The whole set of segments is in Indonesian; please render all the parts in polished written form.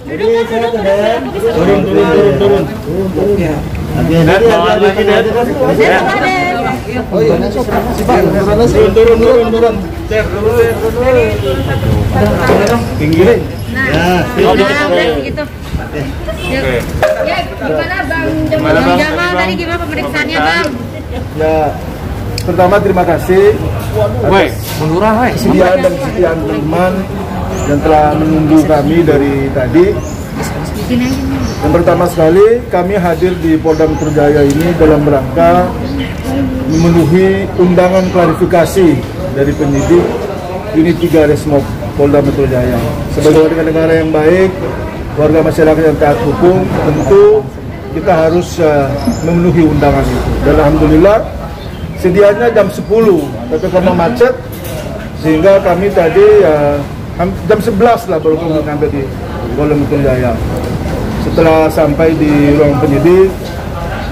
Jadi saya ke Dan. Turun. Ya. Dan bawa lagi Dan. Oh iya. Turun. Tinggi. Nah, gitu. Ya, gimana Bang Jamal tadi gimana pemeriksaannya Bang? Ya, pertama terima kasih atas kesediaan dan kesetiaan teman-teman yang telah menunggu kami dari tadi. Yang pertama sekali, kami hadir di Polda Metro Jaya ini dalam rangka memenuhi undangan klarifikasi dari penyidik Unit 3 Resmob Polda Metro Jaya. Sebagai warga negara yang baik, warga masyarakat yang taat hukum, tentu kita harus memenuhi undangan itu. Dan alhamdulillah sedianya jam 10, tapi karena macet sehingga kami tadi jam 11 lah baru kami sampai di Polda Metro Jaya. Setelah sampai di ruang penyidik,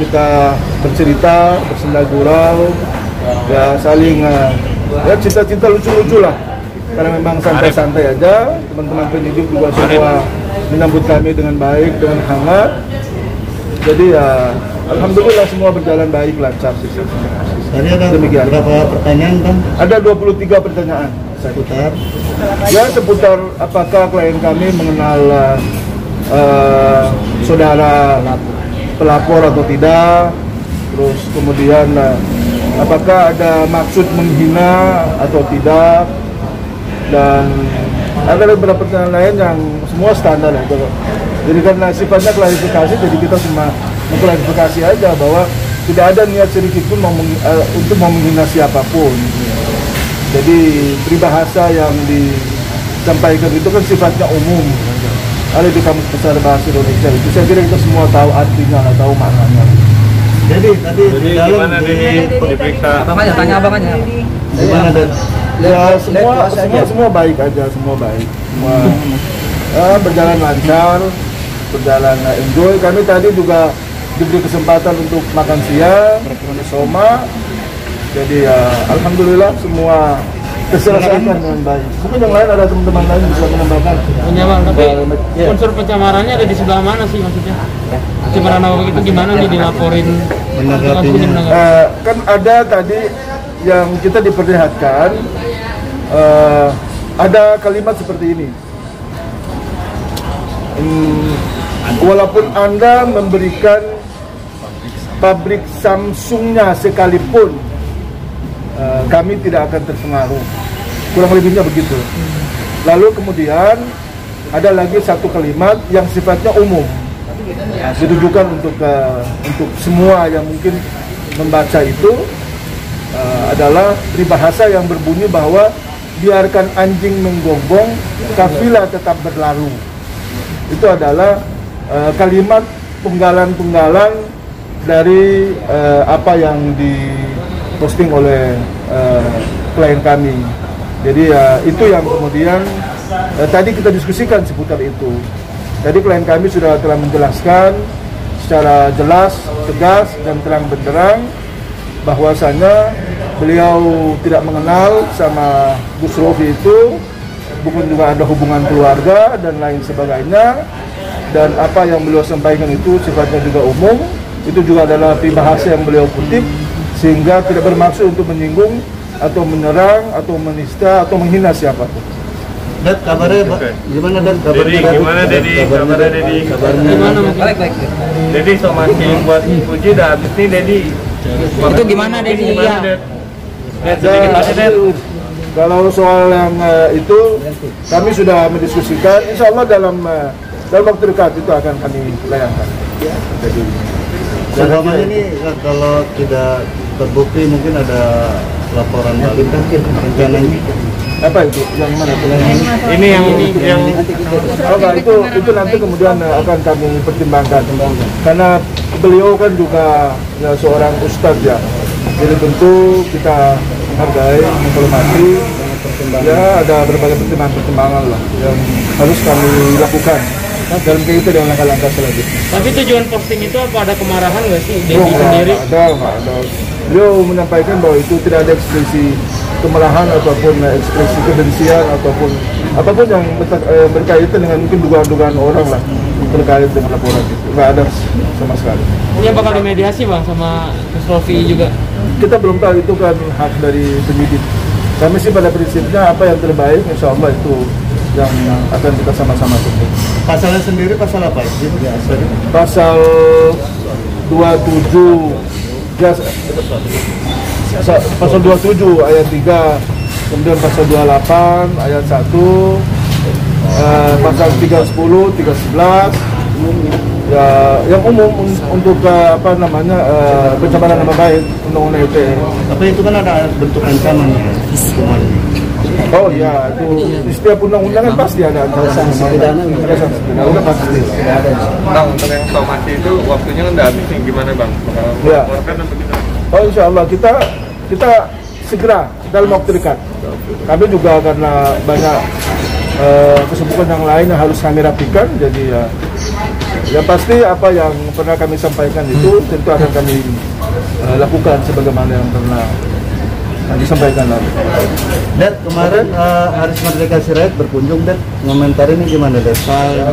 kita bercerita, bersenda gurau, ya saling ya cinta-cinta lucu-lucu lah. Karena memang santai-santai aja, teman-teman penyidik juga semua menyambut kami dengan baik, dengan hangat. Jadi ya alhamdulillah semua berjalan baik, lancar sih. Tadi ada berapa pertanyaan Bang? Ada 23 pertanyaan seputar. Ya seputar apakah klien kami mengenal saudara pelapor atau tidak. Terus kemudian apakah ada maksud menghina atau tidak. Dan ada beberapa pertanyaan lain yang semua standar ya. Jadi karena sifatnya klarifikasi, jadi kita cuma mengklarifikasi aja bahwa tidak ada niat sedikit pun untuk menghina siapapun. Jadi peribahasa yang disampaikan itu kan sifatnya umum. Ada di Kamus Besar Bahasa Indonesia itu saya kira kita semua tahu artinya, tahu maknanya. Jadi tadi gimana diperiksa? Abang aja, tanya abang aja. Gimana Dan? Ya semua baik aja, semua baik. Semua berjalan lancar, berjalan enjoy. Kami tadi juga diberi kesempatan untuk makan siang, soma. Jadi ya alhamdulillah semua terselesaikan dengan baik. Mungkin yang lain ada teman-teman lain bisa menambahkan. Punya Bang, tapi unsur pencemarannya ada di sebelah mana sih maksudnya? Pencemaran nama itu gimana nih dilaporin? Kan ada tadi yang kita diperlihatkan ada kalimat seperti ini. Walaupun Anda memberikan pabrik Samsungnya sekalipun, kami tidak akan terpengaruh. Kurang lebihnya begitu. Lalu kemudian ada lagi satu kalimat yang sifatnya umum, ditujukan untuk semua yang mungkin membaca itu, adalah peribahasa yang berbunyi bahwa biarkan anjing menggonggong, kafilah tetap berlalu. Itu adalah kalimat penggalan-penggalan dari apa yang diposting oleh klien kami. Jadi itu yang kemudian tadi kita diskusikan seputar itu. Tadi klien kami sudah telah menjelaskan secara jelas, tegas, dan terang benderang bahwasanya beliau tidak mengenal sama Gus Rofi itu, bukan juga ada hubungan keluarga dan lain sebagainya. Dan apa yang beliau sampaikan itu sifatnya juga umum, itu juga adalah peribahasa yang beliau kutip, sehingga tidak bermaksud untuk menyinggung atau menyerang atau menista atau menghina siapapun. Dan kabarnya gimana Dan? Dedi, gimana Dedi? Kabarnya Dedi? Gimana? Baik. Dedi so masih buat puji dah habis nih Dedi. Itu gimana Dedi? Sedikit aja Dedi. Kalau soal yang itu kami sudah mendiskusikan, insya Allah dalam waktu dekat itu akan kami layangkan. Jadi selama ini kalau tidak terbukti mungkin ada laporan balik rencananya. Apa itu? Yang mana? Ini yang itu nanti kemudian akan kami pertimbangkan. Karena beliau kan juga ya, seorang ustadz ya. Jadi tentu kita menghargai, menghormati. Ya ada berbagai pertimbangan lah yang harus kami lakukan dalam kaitan dengan langkah-langkah selanjutnya. Tapi tujuan posting itu apa ada kemarahan nggak sih Dedi sendiri? Ada. Beliau menyampaikan bahwa itu tidak ada ekspresi kemarahan ataupun ekspresi kebencian ataupun apapun yang berkaitan dengan mungkin dugaan-dugaan orang lah terkait dengan laporan itu, nggak ada sama sekali. Ini bakal dimediasi bang sama Mas Rofi juga. Kita belum tahu, itu kan hak dari penyidik. Kami sih pada prinsipnya apa yang terbaik, insya Allah itu yang akan kita sama-sama tunggu. Pasalnya sendiri pasal apa? Pasal 27 ya, pasal 27 ayat 3, kemudian pasal 28 ayat 1, pasal 310, 311 ya, yang umum untuk pencemaran nama baik undang-undang ITE. Tapi itu kan ada bentuk ancaman ya. Oh ya, itu di setiap undang-undang kan pasti ada sanksi pidana. Udah pasti. Bang, untuk yang somasi itu waktunya kan udah habis nih, gimana bang? Ya. Melaporkan apa kita? Oh insya Allah kita segera dalam waktu dekat. Kami juga karena banyak kesibukan yang lain yang harus kami rapikan, jadi ya pasti apa yang pernah kami sampaikan itu tentu akan kami lakukan sebagaimana yang pernah disampaikan lalu. Dad, kemarin Haris Merdeka Sirait berkunjung, Dad. Komentar ini gimana, Dad?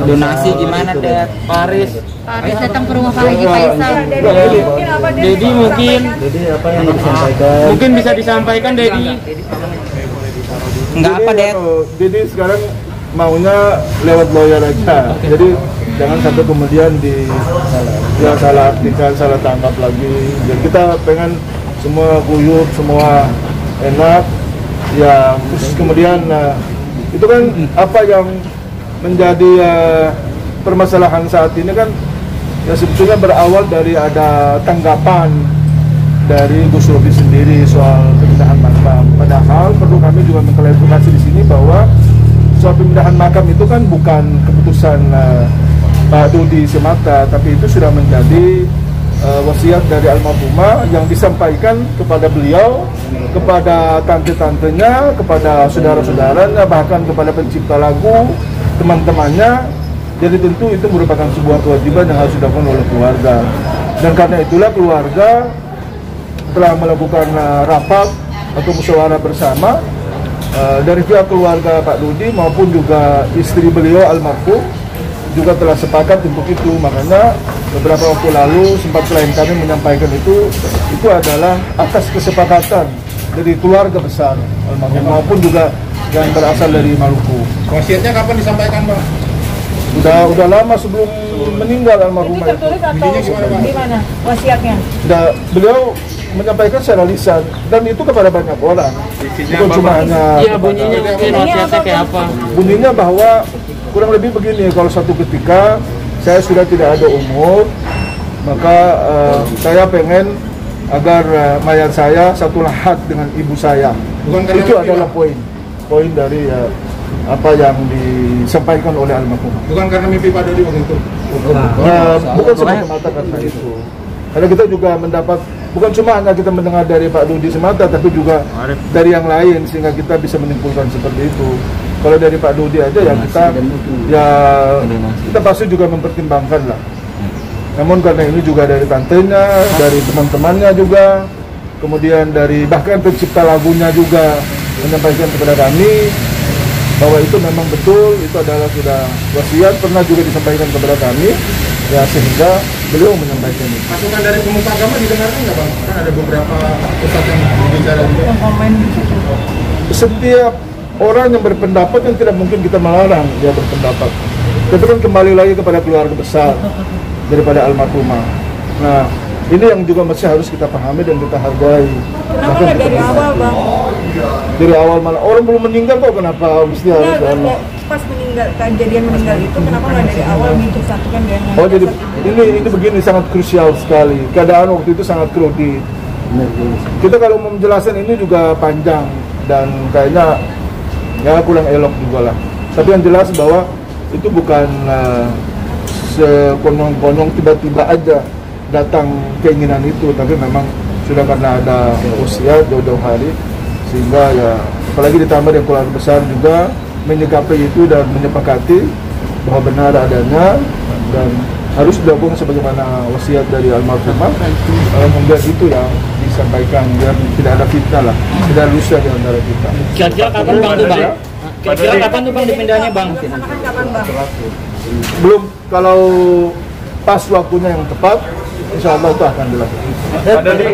Donasi gimana Dad? Paris Datang ke rumah Pak Haji Faisal. Dedi mungkin. Jadi apa yang disampaikan? Mungkin bisa disampaikan Dedi. Enggak apa Dad. Jadi sekarang maunya lewat lawyer aja. Jadi jangan sampai kemudian salah artikan, salah tangkap lagi. Jadi kita pengen semua guyup, semua enak. Ya khusus kemudian itu kan apa yang menjadi permasalahan saat ini kan ya sebetulnya berawal dari ada tanggapan dari Gus Rofi sendiri soal pemindahan makam. Padahal perlu kami juga mengklarifikasi di sini bahwa soal pemindahan makam itu kan bukan keputusan Pak Dodi semata, tapi itu sudah menjadi wasiat dari almarhumah yang disampaikan kepada beliau, kepada tante-tantenya, kepada saudara-saudaranya, bahkan kepada pencipta lagu, teman-temannya. Jadi tentu itu merupakan sebuah kewajiban yang harus dilakukan oleh keluarga. Dan karena itulah keluarga telah melakukan rapat atau musyawarah bersama dari pihak keluarga Pak Dodi maupun juga istri beliau almarhum juga telah sepakat untuk itu. Makanya beberapa waktu lalu sempat klien kami menyampaikan itu adalah atas kesepakatan dari keluarga besar almarhum maupun juga yang berasal dari Maluku. Wasiatnya kapan disampaikan, Bang? Udah lama sebelum meninggal almarhumah. Ini tertulis atau gimana wasiatnya? Beliau menyampaikan secara lisan dan itu kepada banyak orang. Bukan cuma hanya. Iya, bunyinya mungkin wasiatnya kayak apa? Bunyinya bahwa kurang lebih begini, kalau satu ketika saya sudah tidak ada umur, maka saya pengen agar mayat saya satu lahat dengan ibu saya. Itu adalah poin dari apa yang disampaikan oleh almarhum. Bukan karena mimpi Pak Dodi waktu itu. Bukan semata-mata karena itu. Karena kita juga mendapat, bukan cuma hanya kita mendengar dari Pak Dodi semata, tapi juga dari yang lain sehingga kita bisa menyimpulkan seperti itu. Kalau dari Pak Dodi aja ya kita pasti juga mempertimbangkan lah. Namun karena ini juga dari tantenya, dari teman-temannya juga, kemudian dari bahkan pencipta lagunya juga menyampaikan kepada kami bahwa itu memang betul, itu adalah sudah wasiat, pernah juga disampaikan kepada kami, ya sehingga beliau menyampaikan itu. Masukan dari pemuka agama didengarkan nggak, Bang? Kan ada beberapa ustadz yang berbicara juga. Setiap orang yang berpendapat yang tidak mungkin kita melarang dia berpendapat. Tapi kan kembali lagi kepada keluarga besar daripada almarhumah. Nah, ini yang juga masih harus kita pahami dan kita hargai. Kenapa nggak dari awal, Bang? Dari awal mana? Orang belum meninggal kok kenapa mesti harus Pas kejadian meninggal itu kenapa nggak dari awal disatukan dengan? Oh jadi ini begini, sangat krusial sekali. Keadaan waktu itu sangat kredit. Kita kalau mau menjelaskan ini juga panjang dan kayaknya ya kurang elok juga lah. Tapi yang jelas bahwa itu bukan sekonyong-konyong tiba-tiba aja datang keinginan itu, tapi memang sudah karena ada usia jauh-jauh hari, sehingga ya apalagi ditambah dengan keluarga besar juga menyikapi itu dan menyepakati bahwa benar adanya dan harus dilakukan sebagaimana wasiat dari almarhumah. Kemudian itu yang disampaikan biar tidak ada fitnah lah, tidak ada rusak di antara kita. Kira-kira kapan Bang tuh Bang? Kira-kira kapan tuh Bang dipindahnya Bang? Rencanakan kapan Bang? Belum, kalau pas waktunya yang tepat, insya Allah itu akan dilakukan. Ada di